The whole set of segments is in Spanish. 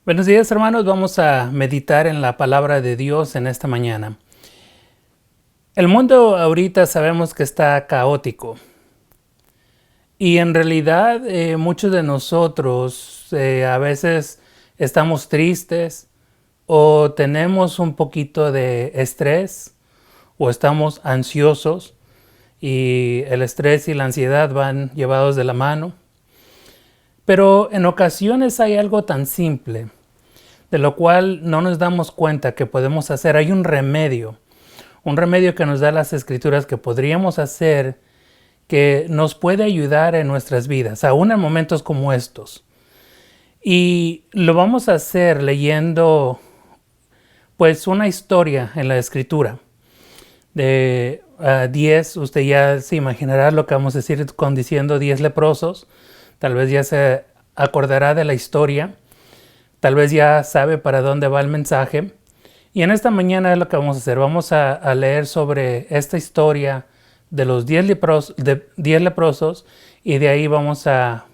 Buenos días, hermanos. Vamos a meditar en la palabra de Dios en esta mañana. El mundo ahorita sabemos que está caótico y en realidad muchos de nosotros a veces estamos tristes o tenemos un poquito de estrés o estamos ansiosos y el estrés y la ansiedad van llevados de la mano. Pero en ocasiones hay algo tan simple de lo cual no nos damos cuenta que podemos hacer. Hay un remedio que nos da las Escrituras que podríamos hacer que nos puede ayudar en nuestras vidas, aún en momentos como estos. Y lo vamos a hacer leyendo pues una historia en la Escritura de 10, usted ya se imaginará lo que vamos a decir diciendo 10 leprosos, tal vez ya se acordará de la historia. Tal vez ya sabe para dónde va el mensaje. Y en esta mañana es lo que vamos a hacer. Vamos a leer sobre esta historia de los 10 leprosos y de ahí vamos a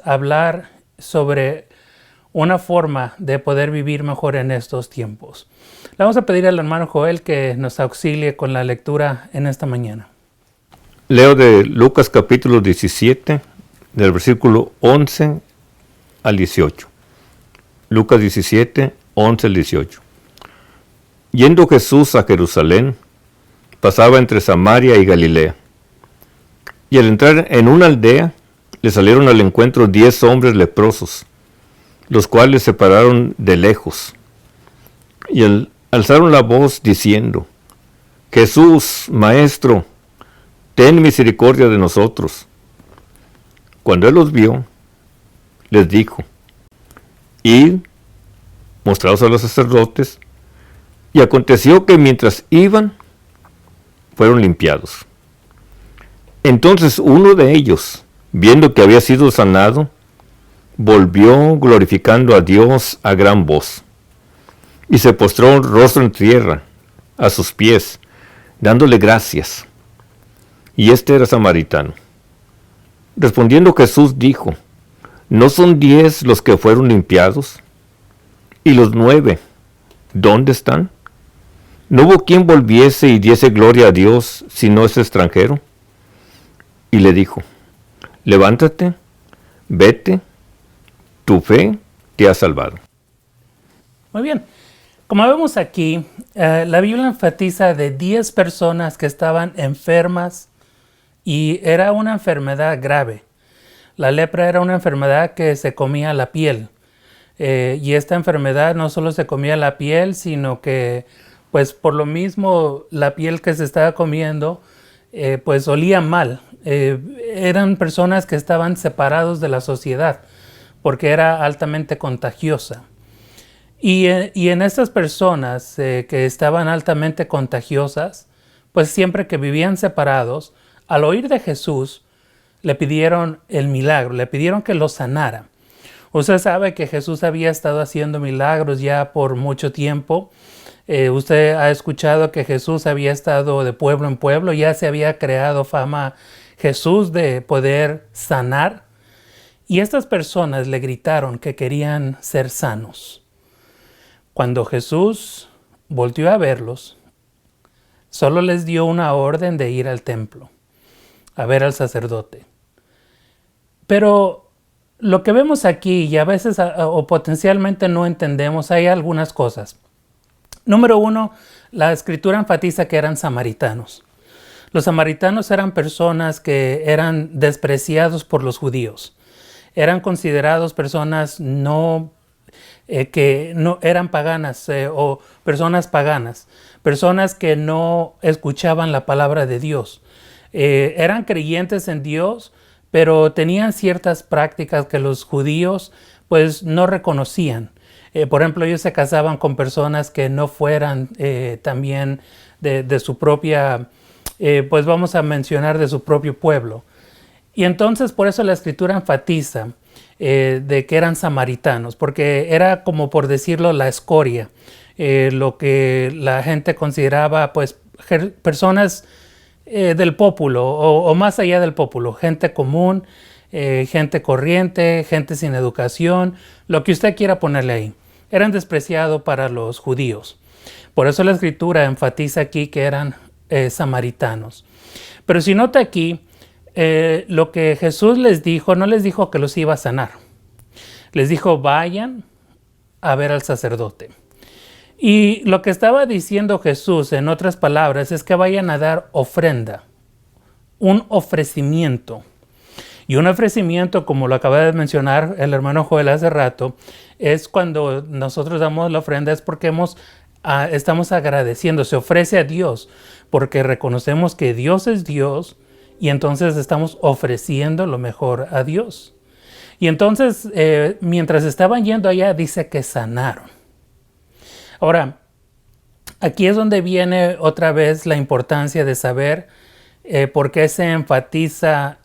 hablar sobre una forma de poder vivir mejor en estos tiempos. Le vamos a pedir al hermano Joel que nos auxilie con la lectura en esta mañana. Leo de Lucas capítulo 17, del versículo 11 al 18. Lucas 17, 11 al 18. Yendo Jesús a Jerusalén, pasaba entre Samaria y Galilea. Y al entrar en una aldea, le salieron al encuentro 10 hombres leprosos, los cuales se pararon de lejos. Y alzaron la voz diciendo: Jesús, Maestro, ten misericordia de nosotros. Cuando él los vio, les dijo: Id, mostraos a los sacerdotes. Y aconteció que mientras iban, fueron limpiados. Entonces uno de ellos, viendo que había sido sanado, volvió glorificando a Dios a gran voz, y se postró rostro en tierra, a sus pies, dándole gracias. Y este era samaritano. Respondiendo Jesús dijo: ¿No son 10 los que fueron limpiados? ¿Y los 9, dónde están? ¿No hubo quien volviese y diese gloria a Dios, sino ese extranjero? Y le dijo: Levántate, vete, tu fe te ha salvado. Muy bien. Como vemos aquí, la Biblia enfatiza de 10 personas que estaban enfermas y era una enfermedad grave. La lepra era una enfermedad que se comía la piel. Y esta enfermedad no solo se comía la piel, sino que pues por lo mismo la piel que se estaba comiendo pues olía mal. Eran personas que estaban separados de la sociedad porque era altamente contagiosa. Y en estas personas que estaban altamente contagiosas, pues siempre que vivían separados, al oír de Jesús, le pidieron el milagro, le pidieron que lo sanara. Usted sabe que Jesús había estado haciendo milagros ya por mucho tiempo. Usted ha escuchado que Jesús había estado de pueblo en pueblo, ya se había creado fama Jesús de poder sanar. Y estas personas le gritaron que querían ser sanos. Cuando Jesús volvió a verlos, solo les dio una orden de ir al templo, a ver al sacerdote. Pero lo que vemos aquí, y a veces o potencialmente no entendemos, hay algunas cosas. Número 1, la Escritura enfatiza que eran samaritanos. Los samaritanos eran personas que eran despreciados por los judíos. Eran considerados personas que no eran paganas o personas paganas. Personas que no escuchaban la palabra de Dios. Eran creyentes en Dios, pero tenían ciertas prácticas que los judíos pues no reconocían. Por ejemplo, ellos se casaban con personas que no fueran también de su propia, pues vamos a mencionar de su propio pueblo. Y entonces por eso la Escritura enfatiza de que eran samaritanos, porque era como por decirlo la escoria, lo que la gente consideraba pues personas del pópulo o más allá del pópulo, gente común, gente corriente, gente sin educación, lo que usted quiera ponerle ahí. eran despreciados para los judíos. Por eso la escritura enfatiza aquí que eran samaritanos. Pero si nota aquí, lo que Jesús les dijo, no les dijo que los iba a sanar. Les dijo, vayan a ver al sacerdote. Y lo que estaba diciendo Jesús, en otras palabras, es que vayan a dar ofrenda, un ofrecimiento. Y un ofrecimiento, como lo acaba de mencionar el hermano Joel hace rato, es cuando nosotros damos la ofrenda, es porque estamos agradeciendo, se ofrece a Dios, porque reconocemos que Dios es Dios y entonces estamos ofreciendo lo mejor a Dios. Y entonces, mientras estaban yendo allá, dice que sanaron. Ahora, aquí es donde viene otra vez la importancia de saber por qué se enfatiza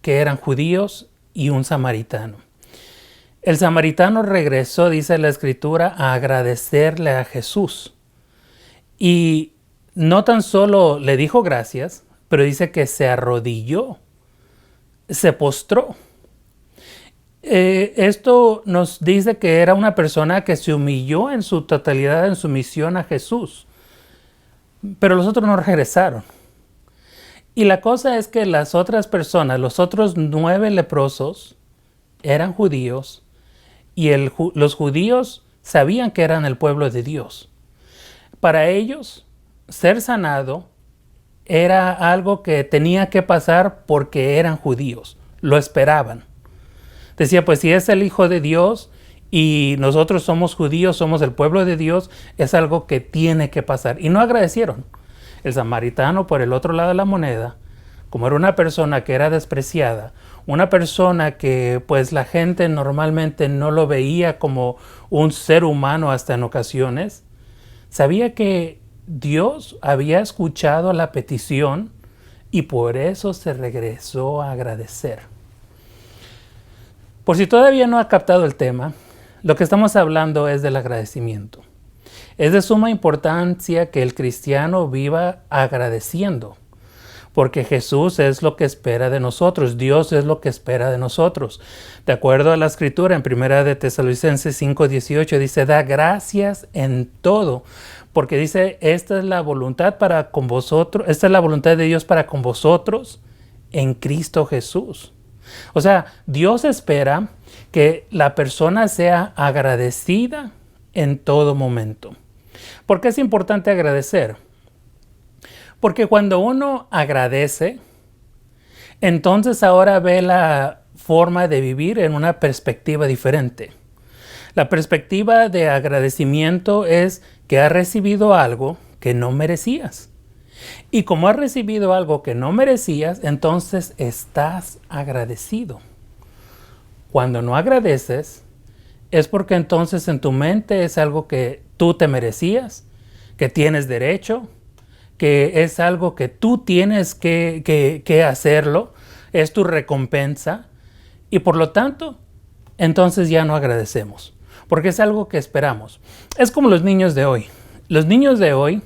que eran judíos y un samaritano. El samaritano regresó, dice la escritura, a agradecerle a Jesús. Y no tan solo le dijo gracias, pero dice que se arrodilló, se postró. Esto nos dice que era una persona que se humilló en su totalidad, en sumisión a Jesús. Pero los otros no regresaron. Y la cosa es que las otras personas, los otros 9 leprosos, eran judíos y los judíos sabían que eran el pueblo de Dios. Para ellos, ser sanado era algo que tenía que pasar porque eran judíos, lo esperaban. Decía, pues si es el Hijo de Dios y nosotros somos judíos, somos el pueblo de Dios, es algo que tiene que pasar. Y no agradecieron. El samaritano, por el otro lado de la moneda, como era una persona que era despreciada, una persona que pues la gente normalmente no lo veía como un ser humano hasta en ocasiones, sabía que Dios había escuchado la petición y por eso se regresó a agradecer. Por si todavía no ha captado el tema, lo que estamos hablando es del agradecimiento. Es de suma importancia que el cristiano viva agradeciendo, porque Jesús es lo que espera de nosotros, Dios es lo que espera de nosotros. De acuerdo a la escritura en 1 de Tesalonicenses 5:18 dice, da gracias en todo, porque dice, esta es la voluntad para con vosotros, esta es la voluntad de Dios para con vosotros en Cristo Jesús. O sea, Dios espera que la persona sea agradecida en todo momento. ¿Por qué es importante agradecer? Porque cuando uno agradece, entonces ahora ve la forma de vivir en una perspectiva diferente. La perspectiva de agradecimiento es que has recibido algo que no merecías. Y como has recibido algo que no merecías, entonces estás agradecido. Cuando no agradeces, es porque entonces en tu mente es algo que tú te merecías, que tienes derecho, que es algo que tú tienes que hacerlo, es tu recompensa, y por lo tanto, entonces ya no agradecemos, porque es algo que esperamos. Es como los niños de hoy. Los niños de hoy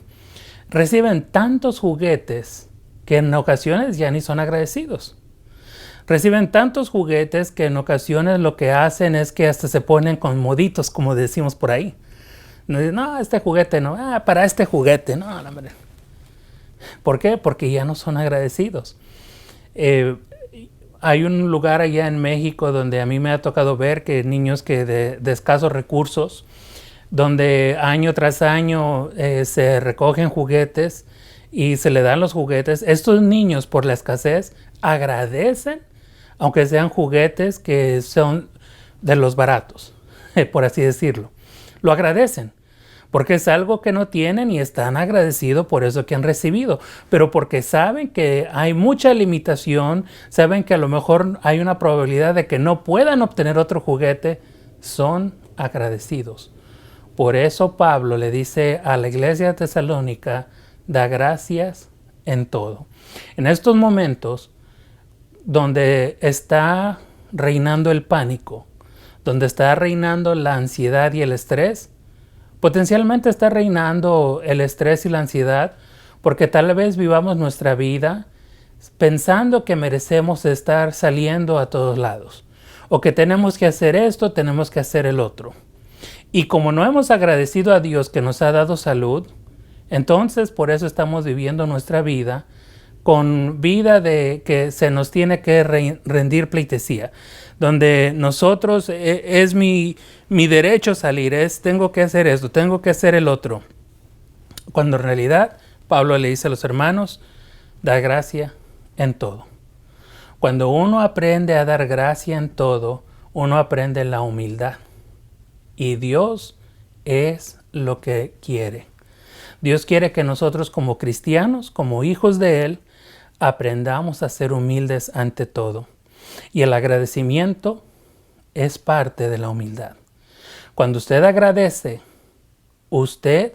reciben tantos juguetes que en ocasiones ya ni son agradecidos. Reciben tantos juguetes que en ocasiones lo que hacen es que hasta se ponen con moditos, como decimos por ahí. No, este juguete no, para este juguete, no, hombre. ¿Por qué? Porque ya no son agradecidos. Hay un lugar allá en México donde a mí me ha tocado ver que niños que de escasos recursos, donde año tras año se recogen juguetes y se le dan los juguetes. Estos niños, por la escasez, agradecen, aunque sean juguetes que son de los baratos, por así decirlo. Lo agradecen, porque es algo que no tienen y están agradecidos por eso que han recibido. Pero porque saben que hay mucha limitación, saben que a lo mejor hay una probabilidad de que no puedan obtener otro juguete, son agradecidos. Por eso Pablo le dice a la iglesia de Tesalónica, da gracias en todo. En estos momentos donde está reinando el pánico, donde está reinando la ansiedad y el estrés, potencialmente está reinando el estrés y la ansiedad porque tal vez vivamos nuestra vida pensando que merecemos estar saliendo a todos lados o que tenemos que hacer esto, tenemos que hacer el otro. Y como no hemos agradecido a Dios que nos ha dado salud, entonces por eso estamos viviendo nuestra vida con vida de que se nos tiene que rendir pleitesía, donde nosotros es mi derecho salir, tengo que hacer esto, tengo que hacer el otro. Cuando en realidad Pablo le dice a los hermanos, da gracia en todo. Cuando uno aprende a dar gracia en todo, uno aprende la humildad. Y Dios es lo que quiere. Dios quiere que nosotros como cristianos, como hijos de Él, aprendamos a ser humildes ante todo. Y el agradecimiento es parte de la humildad. Cuando usted agradece, usted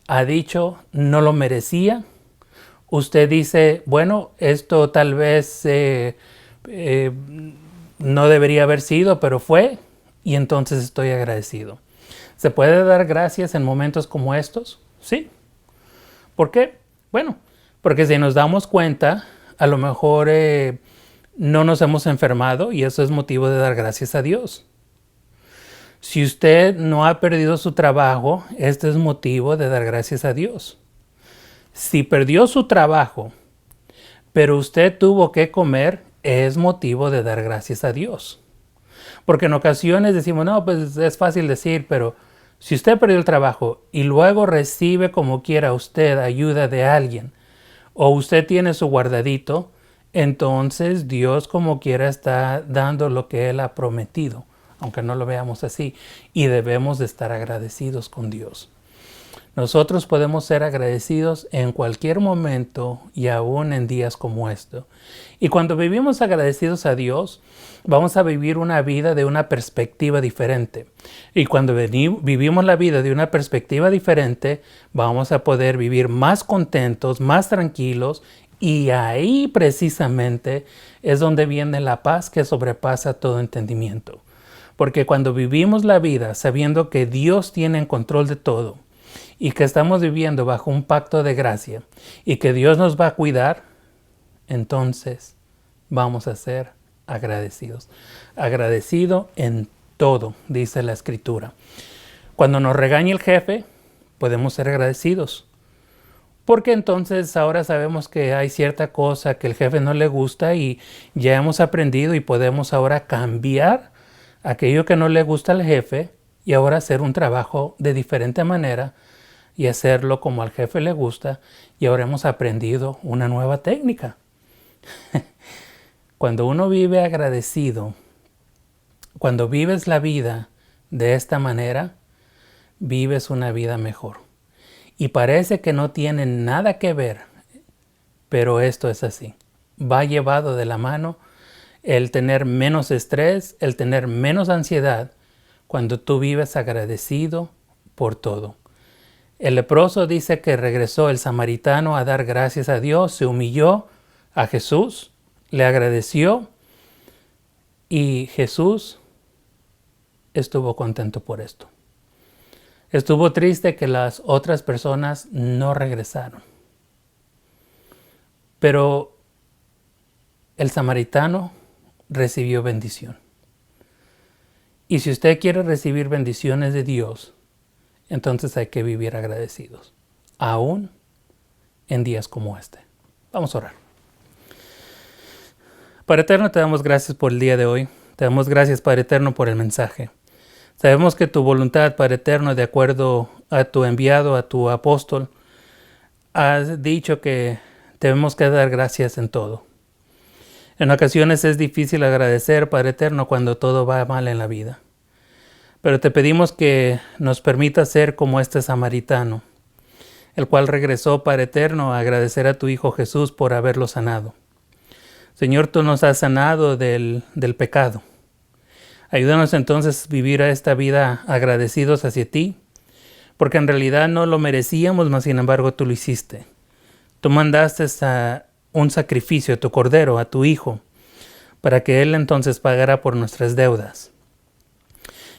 ha dicho no lo merecía. Usted dice, bueno, esto tal vez no debería haber sido, pero fue, y entonces estoy agradecido. ¿Se puede dar gracias en momentos como estos? Sí. ¿Por qué? Bueno, porque si nos damos cuenta, a lo mejor no nos hemos enfermado y eso es motivo de dar gracias a Dios. Si usted no ha perdido su trabajo, este es motivo de dar gracias a Dios. Si perdió su trabajo, pero usted tuvo que comer, es motivo de dar gracias a Dios. Porque en ocasiones decimos, no, pues es fácil decir, pero si usted perdió el trabajo y luego recibe como quiera usted ayuda de alguien, o usted tiene su guardadito, entonces Dios como quiera está dando lo que Él ha prometido, aunque no lo veamos así, y debemos de estar agradecidos con Dios. Nosotros podemos ser agradecidos en cualquier momento y aún en días como esto. Y cuando vivimos agradecidos a Dios, vamos a vivir una vida de una perspectiva diferente. Y cuando vivimos la vida de una perspectiva diferente, vamos a poder vivir más contentos, más tranquilos. Y ahí precisamente es donde viene la paz que sobrepasa todo entendimiento. Porque cuando vivimos la vida sabiendo que Dios tiene en control de todo, y que estamos viviendo bajo un pacto de gracia y que Dios nos va a cuidar, entonces vamos a ser agradecidos. Agradecido en todo, dice la Escritura. Cuando nos regaña el jefe, podemos ser agradecidos. Porque entonces ahora sabemos que hay cierta cosa que el jefe no le gusta y ya hemos aprendido y podemos ahora cambiar aquello que no le gusta al jefe y ahora hacer un trabajo de diferente manera y hacerlo como al jefe le gusta, y ahora hemos aprendido una nueva técnica. Cuando uno vive agradecido, cuando vives la vida de esta manera, vives una vida mejor. Y parece que no tiene nada que ver, pero esto es así. Va llevado de la mano el tener menos estrés, el tener menos ansiedad, cuando tú vives agradecido por todo. El leproso dice que regresó el samaritano a dar gracias a Dios, se humilló a Jesús, le agradeció y Jesús estuvo contento por esto. Estuvo triste que las otras personas no regresaron. Pero el samaritano recibió bendición. Y si usted quiere recibir bendiciones de Dios, entonces hay que vivir agradecidos, aún en días como este. Vamos a orar. Padre Eterno, te damos gracias por el día de hoy. Te damos gracias, Padre Eterno, por el mensaje. Sabemos que tu voluntad, Padre Eterno, de acuerdo a tu enviado, a tu apóstol, has dicho que tenemos que dar gracias en todo. En ocasiones es difícil agradecer, Padre Eterno, cuando todo va mal en la vida. Pero te pedimos que nos permita ser como este samaritano, el cual regresó, Padre Eterno, a agradecer a tu Hijo Jesús por haberlo sanado. Señor, tú nos has sanado del pecado. Ayúdanos entonces a vivir esta vida agradecidos hacia ti, porque en realidad no lo merecíamos, mas sin embargo tú lo hiciste. Tú mandaste un sacrificio a tu Cordero, a tu Hijo, para que Él entonces pagara por nuestras deudas.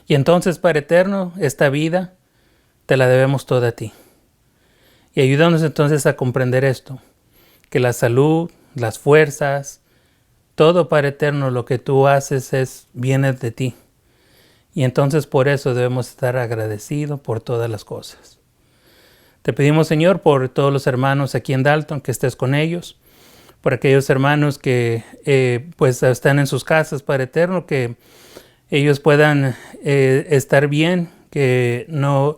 Y entonces, Padre Eterno, esta vida te la debemos toda a ti. Y ayúdanos entonces a comprender esto, que la salud, las fuerzas, todo, Padre Eterno, lo que tú haces viene de ti. Y entonces por eso debemos estar agradecidos por todas las cosas. Te pedimos, Señor, por todos los hermanos aquí en Dalton, que estés con ellos, por aquellos hermanos que pues están en sus casas, Padre Eterno, que ellos puedan estar bien, que no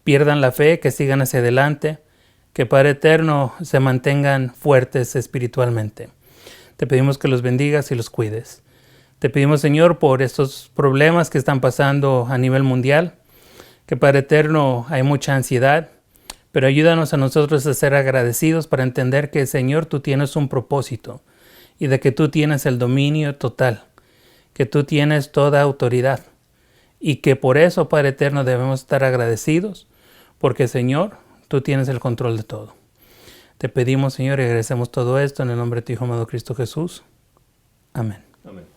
pierdan la fe, que sigan hacia adelante, que Padre Eterno se mantengan fuertes espiritualmente. Te pedimos que los bendigas y los cuides. Te pedimos, Señor, por estos problemas que están pasando a nivel mundial, que Padre Eterno hay mucha ansiedad, pero ayúdanos a nosotros a ser agradecidos para entender que, Señor, tú tienes un propósito y de que tú tienes el dominio total, que tú tienes toda autoridad y que por eso, Padre Eterno, debemos estar agradecidos porque, Señor, tú tienes el control de todo. Te pedimos, Señor, y agradecemos todo esto en el nombre de tu Hijo amado Cristo Jesús. Amén. Amén.